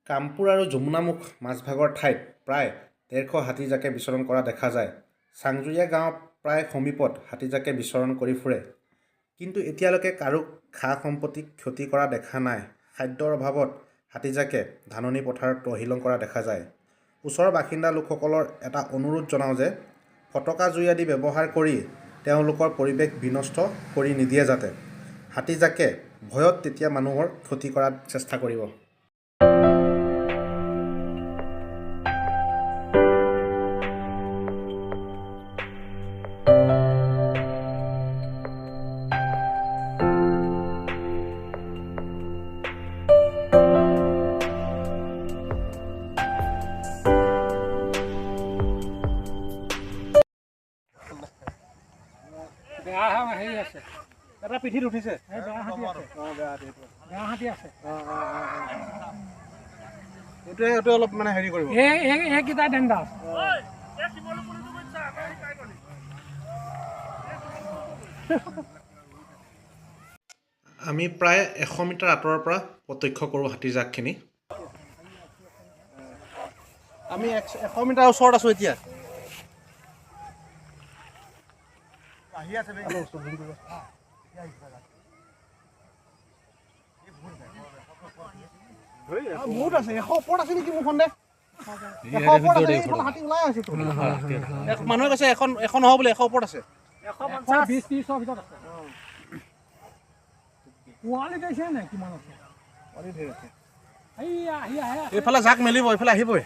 কামপুৰ আৰু যমুনামুখ মাজভাগৰ ঠাইত প্ৰায় 150 হাতীজাকে বিচৰণ কৰা দেখা যায়। চাংজুৰীয়া গাঁৱৰ প্ৰায় সমীপত হাতীজাকে বিচৰণ কৰি ফুৰে। কিন্তু এতিয়ালৈকে কাৰো খা-সম্পত্তি ক্ষতি কৰা দেখা নাই। খাদ্যৰ অভাৱত হাতীজাকে ধাননি পথাৰত তহিলং কৰা দেখা যায়। ওচৰৰ বাসিন্দা লোকসকলৰ এটা অনুৰোধ জনাওঁ যে ফটকা জুই আদি ব্যৱহাৰ কৰি তেওঁলোকৰ পৰিৱেশ বিনষ্ট কৰি নিদিয়ে যাতে। হাতীজাকে ভয়ত তেতিয়া মানুহৰ ক্ষতি কৰাৰ চেষ্টা কৰিব। এটা পিঠিত উঠিছে এইটো অলপ মানে হেৰি কৰিব আমি প্ৰায় 100 মিটাৰ আঁতৰৰ পৰা প্ৰত্যক্ষ কৰোঁ হাতীজাকখিনি। আমি 100 মিটাৰ ওচৰত আছো এতিয়া। বহুত আছে 100 ওপৰত আছে নেকি মোৰখন দে মানুহে কৈছে এখন নহ'ব বোলে 100 ওপৰত আছে। এইফালে জাক মেলিব এইফালে আহিবই।